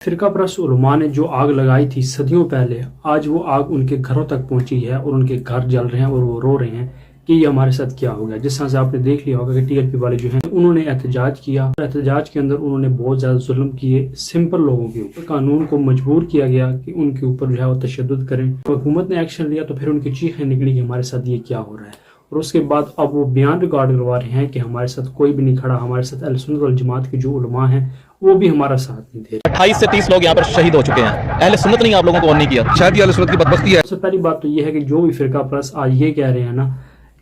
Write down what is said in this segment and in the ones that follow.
फिरका परस्त उलमा ने जो आग लगाई थी सदियों पहले, आज वो आग उनके घरों तक पहुंची है और उनके घर जल रहे हैं और वो रो रहे हैं कि ये हमारे साथ क्या हो गया। जिस तरह से आपने देख लिया होगा कि टीएलपी वाले जो हैं उन्होंने एहतजाज किया। एहतजाज के अंदर उन्होंने बहुत ज़्यादा जुल्म किए सिंपल लोगों के ऊपर। कानून को मजबूर किया गया कि उनके ऊपर जो है वो तशद्दुद करें। हुकूमत ने एक्शन लिया तो फिर उनकी चीखें निकली कि हमारे साथ ये क्या हो रहा है। और उसके बाद अब वो बयान रिकॉर्ड करवा रहे हैं कि हमारे साथ कोई भी नहीं खड़ा, हमारे साथ अहले सुन्नत वल जमात के जो उलमा हैं वो भी हमारा साथ नहीं दे रहे। 28 से 30 लोग यहाँ पर शहीद हो चुके हैं। अहले सुन्नत ने आप लोगों को ऑन नहीं किया, शायद ये अहले सुन्नत की बदबख्ती है। सबसे पहली बात तो ये है कि जो भी फिरका परस्त आज ये कह रहे हैं ना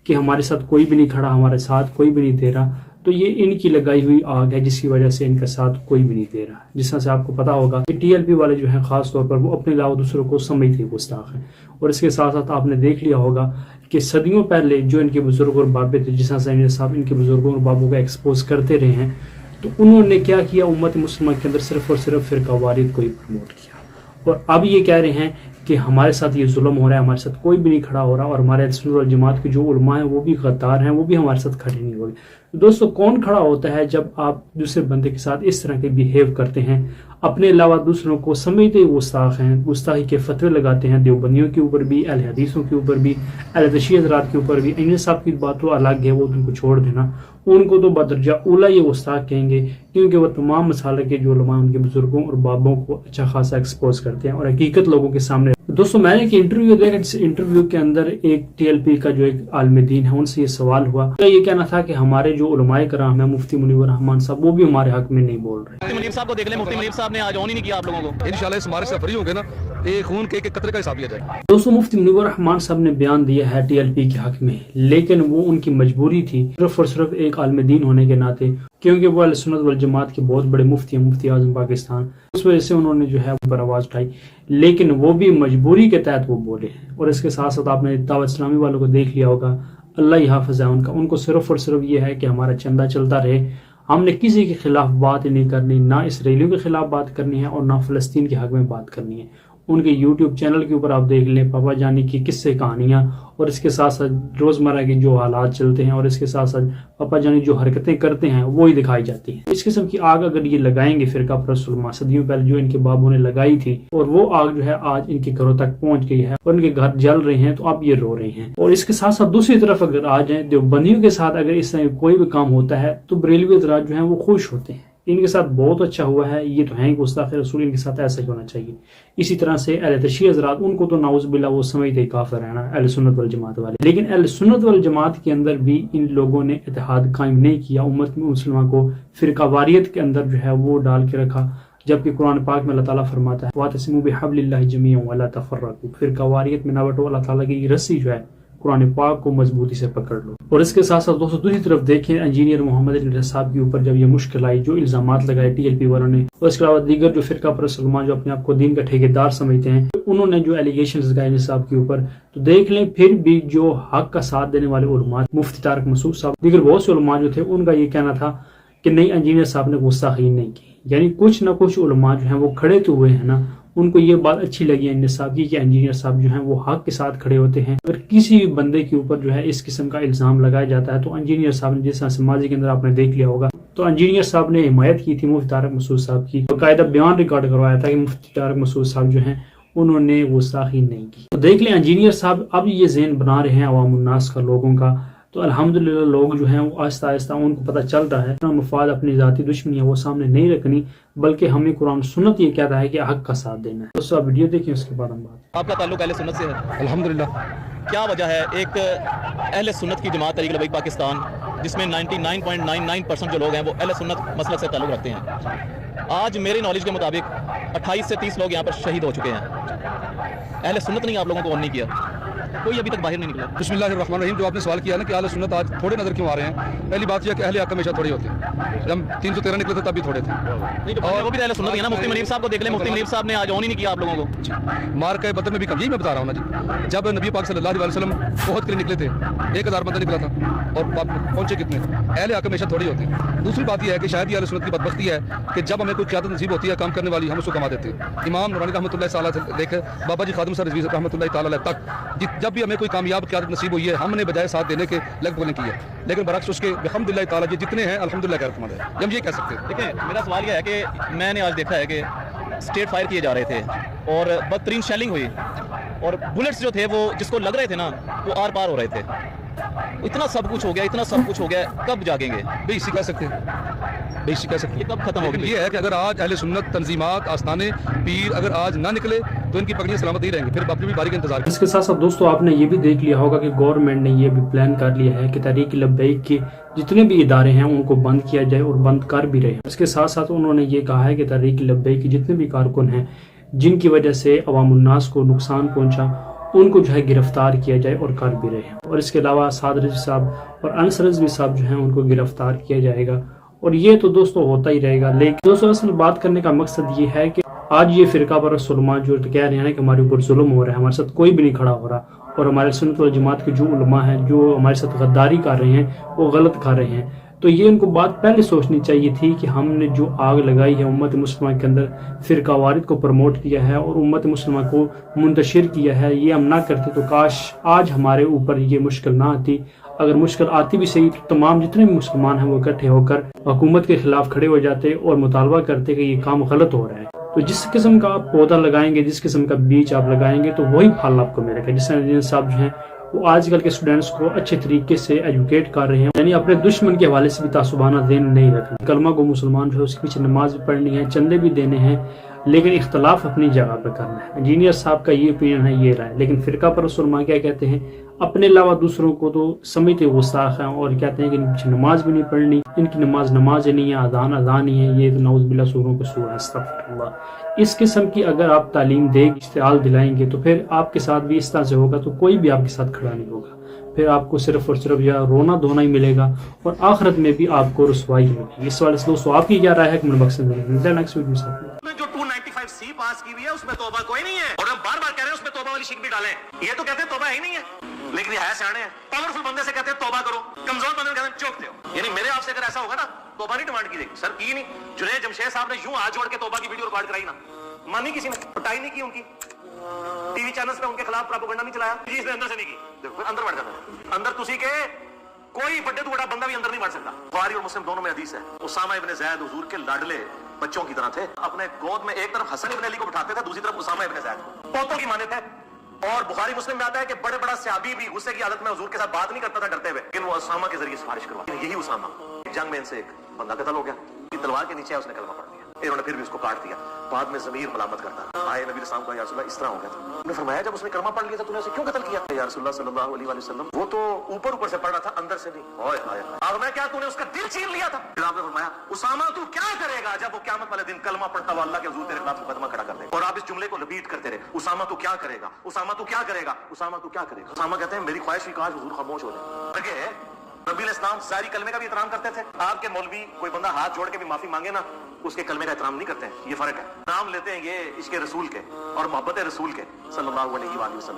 कि हमारे साथ कोई भी नहीं खड़ा, हमारे साथ कोई भी नहीं दे रहा, तो ये इनकी लगाई हुई आग है जिसकी वजह से इनका साथ कोई भी नहीं दे रहा। जिस तरह से आपको पता होगा कि टीएलपी वाले जो हैं खास तौर पर वो अपने अलावा दूसरों को समझते गुस्ताख हैं। और इसके साथ साथ आपने देख लिया होगा कि सदियों पहले जो इनके बुजुर्ग और बाबे थे, जिस तरह से साहब इनके बुजुर्गों और बाबों को एक्सपोज करते रहे हैं, तो उन्होंने क्या किया, उम्मत मुस्लिमा के अंदर सिर्फ और सिर्फ फिरका वारियत को ही प्रमोट किया। और अब ये कह रहे हैं कि हमारे साथ ये जुल्म हो रहा है, हमारे साथ कोई भी नहीं खड़ा हो रहा, और हमारे अहले सुन्नत वल जमात के जो उलमा हैं वो भी गद्दार हैं, वो भी हमारे साथ खड़े नहीं हो रहे। तो दोस्तों, कौन खड़ा होता है जब आप दूसरे बंदे के साथ इस तरह के बिहेव करते हैं, अपने अलावा दूसरों को समझते गुस्ताख हैं, गुस्ताखी के फतवे लगाते हैं देवबंदियों के ऊपर भी, अहले हदीसों के ऊपर भी, अहले तशय्युअ हज़रात के ऊपर भी। इंजीनियर साहब की बात तो अलग है, वो उनको छोड़ देना, उनको तो बदरजा उला ये गुस्ताख कहेंगे, क्योंकि वो तमाम मसाले के जो उलमा उनके बुजुर्गों और बाबों को अच्छा खासा एक्सपोज करते हैं और हकीकत लोगों के सामने। दोस्तों, मैंने एक इंटरव्यू देखा, जिस इंटरव्यू के अंदर एक टीएलपी का जो एक आलिम दीन है उनसे ये सवाल हुआ, तो ये कहना था कि हमारे जो उलमाए कराम है, मुफ्ती मुनीवर रहमान साहब, वो भी हमारे हक में नहीं बोल रहे। मुफ्ती मुनीर साहब को देख लें, मुफ्ती मुनीर साहब ने आज ऑन ही नहीं किया आप लोगों को। इंशाल्लाह इस मार्च से फ्री होंगे ना, एक खून के एक कतरे का हिसाब लिया जाएगा। दोस्तों, मुफ्ती मुनीवर रहमान साहब ने बयान दिया है टीएलपी के हक में, लेकिन वो उनकी मजबूरी थी सिर्फ और सिर्फ एक आलिम दीन होने के नाते, क्योंकि वो अहले सुन्नत वल जमात के बहुत बड़े मुफ्ती हैं, मुफ्ती आजम पाकिस्तान, उस वजह से उन्होंने जो है पर आवाज उठाई, लेकिन वो भी मजबूरी के तहत वो बोले हैं। और इसके साथ साथ आपने दावत इस्लामी वालों को देख लिया होगा, अल्लाह ही हाफ़िज़ है उनका, उनको सिर्फ और सिर्फ ये है कि हमारा चंदा चलता रहे, हमने किसी के खिलाफ बात नहीं करनी, ना इसराइलियों के खिलाफ बात करनी है और ना फ़लस्तीन के हक में बात करनी है। उनके यूट्यूब चैनल के ऊपर आप देख लें पापा जानी की किस्से कहानियाँ, और इसके साथ साथ रोज़मर्रा के जो हालात चलते हैं और इसके साथ साथ पापा जानी जो हरकतें करते हैं वो ही दिखाई जाती हैं। इस किस्म की आग अगर ये लगाएंगे फिरका परस्त उलमा, सदियों पहले जो इनके बाबों ने लगाई थी, और वो आग जो है आज इनके घरों तक पहुंच गई है और इनके घर जल रहे हैं, तो अब ये रो रहे हैं। और इसके साथ साथ दूसरी तरफ अगर आ जाए, देवबंदियों के साथ अगर इस तरह कोई भी काम होता है तो बरेलवी हज़रात जो है वो खुश होते हैं, इनके साथ बहुत अच्छा हुआ है, ये तो हैं गुस्ताख रसूल, इनके साथ ऐसा ही होना चाहिए। इसी तरह से अहले तशय्युअ हज़रात, उनको तो नाउज़ बिल्लाह वो समझते काफिर है ना अहले सुन्नत वल जमात वाले, लेकिन अहले सुन्नत वल जमात के अंदर भी इन लोगों ने इत्तेहाद कायम नहीं किया, उम्मत मुस्लिमा को फिरका वारियत के अंदर जो है वो डाल के रखा। जबकि कुरान पाक में अल्लाह ताला फरमाता है वातसिमू बिहब्लिल्लाहि जमीअन वला तफर्रकू, फिरका वारियत में ना बटो, अल्लाह ताला की रस्सी जो है कुरान पाक को मजबूती से पकड़ लो। और इसके साथ साथ दोस्तों दूसरी तरफ देखें, इंजीनियर मोहम्मद अली साहब के ऊपर जब ये मुश्किल आई, जो इल्जामात लगाए टीएलपी वालों ने, और इसके अलावा दीगर जो फिरका परस्त उलमा जो अपने आप को दीन का ठेकेदार समझते हैं, तो उन्होंने जो एलिगेशंस लगाए साहब के ऊपर, तो देख लें फिर भी जो हक का साथ देने वाले उलमा, मुफ्ती तारिक मसूद साहब, दीगर बहुत से उलमा जो थे, उनका ये कहना था कि नहीं, इंजीनियर साहब ने गुस्ताखी नहीं की। यानी कुछ ना कुछ उलमा जो है वो खड़े तो हुए हैं ना, उनको ये बात अच्छी लगी इंजीनियर साहब की कि इंजीनियर साहब जो हैं वो हक के साथ खड़े होते हैं। अगर किसी भी बंदे के ऊपर जो है इस किस्म का इल्जाम लगाया जाता है, तो इंजीनियर साहब ने, जिस तरह से माजी के अंदर आपने देख लिया होगा, तो इंजीनियर साहब ने हिमायत की थी मुफ्ती तारिक मसूद साहब की, बाकायदा बयान रिकॉर्ड करवाया था कि मुफ्ती तारिक मसूद साहब जो हैं उन्होंने गुस्ताखी नहीं की। तो देख लें इंजीनियर साहब अब ये ज़हन बना रहे हैं अवामुन्नास का, लोगों का, तो अल्हम्दुलिल्लाह लोग जो हैं वो आहिस्ता आहिस्ता उनको पता चल रहा है अपना मफाद, अपनी ज़ाती दुश्मनी है वो सामने नहीं रखनी, बल्कि हमें कुरान सुन्नत ये कहता है कि हक का साथ देना है। दोस्तों, वीडियो देखिए, उसके बाद हम बात। आपका ताल्लुक अहले सुन्नत से है? अल्हम्दुलिल्लाह। क्या वजह है एक अहले सुन्नत की जमात तहरीक लबैक पाकिस्तान, जिसमें 99.99% जो लोग हैं वो अहले सुन्नत मसलक से ताल्लुक रखते हैं, आज मेरे नॉलेज के मुताबिक 28 से 30 लोग यहाँ पर शहीद हो चुके हैं। अहले सुन्नत ने आप लोगों को ऑन नहीं किया, कोई अभी तक बाहर नहीं निकला। बिस्मिल्लाहिर्रहमानिर्रहीम। जो आपने सवाल किया ना कि अहले सुन्नत आज थोड़े नजर क्यों आ रहे हैं, पहली बात यह कि अहले हक हमेशा थोड़े होते हैं। जब हम 313 निकले थे तब भी थोड़े थे, और वो भी अहले सुन्नत ही है ना। मुफ्ती मुनीर साहब को देख लें, मुफ्ती मुनीर साहब ने आज ऑन ही नहीं किया आप लोगों को। मार के बदल में भी कम, यही मैं बता रहा हूँ ना जी। जब नबी पाक सल्लल्लाहु अलैहि वसल्लम बहुत के लिए निकले थे, 1000 बंदा निकला था, और पहुंचे कितने? अहले हक हमेशा थोड़ी होते हैं। दूसरी बात यह है कि शायद ये अहले सुन्नत की बदबख्ती है कि जब हमें कोई क़यादत नसीब होती है काम करने वाली, हम उसको कमा देते हैं। इमाम नूरानी रहमतुल्लाह ताला से लेकर बाबा जी खादिम सर रज़वी रहमतुल्लाह ताला तक, जब भी हमें कोई कामयाब क़यादत नसीब हुई है, हमने बजाय साथ देने के लगभग नहीं किया, लेकिन बरअक्स उसके अल्हम्दुलिल्लाह ताला जितने हैं अल्हम्दुलिल्लाह गैरतमंद है, हम ये कह सकते हैं। देखिए, मेरा सवाल यह है कि मैंने आज देखा है कि स्ट्रेट फायर किए जा रहे थे और बदतरीन शेलिंग हुई और बुलेट्स जो थे वो जिसको लग रहे थे ना वो आर पार हो रहे थे। इतना सब कुछ हो गया, इतना सब कुछ हो गया, कब जागेंगे? बेइज्जती कह सकते हैं, बेइज्जती कह सकते ये हैं। कब खत्म लेकिन होगी? ये है कि अगर आज अहले सुन्नत तंजीमात आस्थाने पीर अगर आज ना निकले तो इनकी पगड़ियां सलामत ही रहेंगी, फिर अपनी भी बारी का इंतजार करें। इसके साथ साथ दोस्तों आपने ये भी देख लिया होगा कि गवर्नमेंट ने ये भी प्लान कर लिया है कि तहरीक लब्बैक के जितने भी इदारे हैं उनको बंद किया जाए और बंद कर भी रहे हैं। इसके साथ साथ उन्होंने ये कहा है कि तहरीक लब्बैक के जितने भी कारकुन हैं जिनकी वजह से अवामुन्नास को नुकसान पहुंचा उनको जो है गिरफ्तार किया जाए और कर भी रहे हैं। और इसके अलावा साद रिजवी साहब और अनस रिजवी साहब जो हैं उनको गिरफ्तार किया जाएगा और ये तो दोस्तों होता ही रहेगा। लेकिन दोस्तों असल बात करने का मकसद ये है कि आज ये फिरका परस्त उलमा जो कह रहे हैं कि हमारे ऊपर जुल्म हो रहा है, हमारे साथ कोई भी नहीं खड़ा हो रहा और हमारे सुन्नत वल जमात के जो उलमा हैं जो हमारे साथ गद्दारी कर रहे हैं वो गलत कर रहे हैं, तो ये उनको बात पहले सोचनी चाहिए थी कि हमने जो आग लगाई है उम्मत मुस्लिमा के अंदर फिरका वारिद को प्रमोट किया है और उम्मत मुस्लिमा को मुंतशिर किया है, ये हम ना करते तो काश आज हमारे ऊपर ये मुश्किल ना आती। अगर मुश्किल आती भी सही तो तमाम जितने भी मुसलमान हैं वो इकट्ठे होकर हुकूमत के खिलाफ खड़े हो जाते और मुतालबा करते कि ये काम गलत हो रहा है। तो जिस किस्म का आप पौधा लगाएंगे, जिस किस्म का बीज आप लगाएंगे तो वही फल आपको मिलेगा। जिस तरह साहब जो हैं वो आजकल के स्टूडेंट्स को अच्छे तरीके से एजुकेट कर रहे हैं, यानी अपने दुश्मन के हवाले से भी तासुबाना दिन नहीं रखना। कलमा को मुसलमान जो है उसके पीछे नमाज भी पढ़नी है, चंदे भी देने हैं, लेकिन इख्तलाफ अपनी जगह पर करना है। इंजीनियर साहब का ये ओपिनियन है, ये राय। लेकिन फिरका परस्त उलमा क्या कहते हैं, अपने अलावा दूसरों को तो समझते गुस्ताख हैं और कहते हैं कि इनके पीछे नमाज भी नहीं पढ़नी, इनकी नमाज नहीं है, अजान ही है, ये तो नऊज़ बिल्लाह सूरों को सूर है, अस्तगफिरुल्लाह। इस किस्म की अगर आप तालीम देंगे, इश्तिहाल दिलाएंगे तो फिर आपके साथ भी इस तरह से होगा तो कोई भी आपके साथ खड़ा नहीं होगा। फिर आपको सिर्फ और सिर्फ या रोना धोना ही मिलेगा और आखिरत में भी आपको रुसवाई मिलेगी। इस वाले से दोस्तों आपकी क्या राय है कमेंट बॉक्स में नेक्स्ट वीडियो में। जो 295C पास की हुई है उसमें तौबा कोई नहीं है और हम बार बार कह रहे हैं उसमें तौबा वाली शिक भी डालें। ये तो कहते हैं तौबा ही नहीं है, लेकिन ये है सियाने हैं। पावरफुल बंदे से कहते हैं तौबा करो, कमजोर बंदे कहते हैं चौंकते हो। यानी मेरे आपसे अगर ऐसा होगा ना तौबा नहीं डिमांड की जाएगी। सर की नहीं, जुनैद जमशेद साहब ने यूं हाथ जोड़ के तौबा की वीडियो रिकॉर्ड कराई ना, मानी किसी ने, पिटाई नहीं की उनकी, टीवी चैनल्स पे उनके खिलाफ प्रोपेगेंडा नहीं चलाया जी, इसने अंदर से नहीं की, देखो अंदर बढ़ जाता है। अंदर तुसी के कोई बड़े तो बड़ा बंदा भी अंदर नहीं बढ़ सकता। बुखारी और मुस्लिम दोनों में हदीस है, उसामा इब्न ज़ैद हुजूर के लाडले बच्चों की तरह थे। अपने गोद में एक तरफ हसन इब्न अली को बिठाते थे, दूसरी तरफ उसामा इब्न ज़ैद को, पोतों की माने थे। और बुखारी मुस्लिम में आता है कि बड़े बड़ा सहाबी भी गुस्से की हालत में हुजूर के साथ बात नहीं करता था डरते हुए, लेकिन वो उसामा के जरिए सिफारिश करवा। यही उसामा जंग में इनसे एक बंदा कत्ल हो गया, तलवार के नीचे उसने कलमा पढ़ दिया, इन्होंने फिर भी उसको काट दिया। बाद में ज़मीर मलामत करता आए नबी रसूल का, या रसूल अल्लाह इस तरह हो गया था। उन्होंने फरमाया जब उसने कलमा पढ़ लिया था तूने उसे क्यों कत्ल किया? या रसूल अल्लाह सल्लल्लाहु अलैहि वसल्लम वो तो ऊपर ऊपर से पढ़ रहा था, अंदर से नहीं। ओए हाय और मैं क्या, तूने उसका दिल छीन लिया था? फिर आपने फरमाया उसामा तू क्या करेगा जब वो क़यामत वाले दिन कलमा पढ़ता हुआ अल्लाह के हुजूर तेरे खिलाफ मुकदमा खड़ा कर दे। और आप इस जुमले को रिपीट करते रहे, उसामा तू क्या करेगा, उसामा तू क्या करेगा, उसामा तू क्या करेगा। उसामा कहते हैं मेरी ख्वाहिश ही काश हुजूर खामोश हो जाए। नबी इस्लाम सारी कलमे का भी एहतराम करते थे। आपके मौलवी कोई बंदा हाथ जोड़ के भी माफी मांगे ना, उसके कलमे का एहतराम नहीं करते हैं, ये फर्क है। नाम लेते हैं ये इश्क रसूल के और मोहब्बत रसूल के सल्लल्लाहु अलैहि वसल्लम।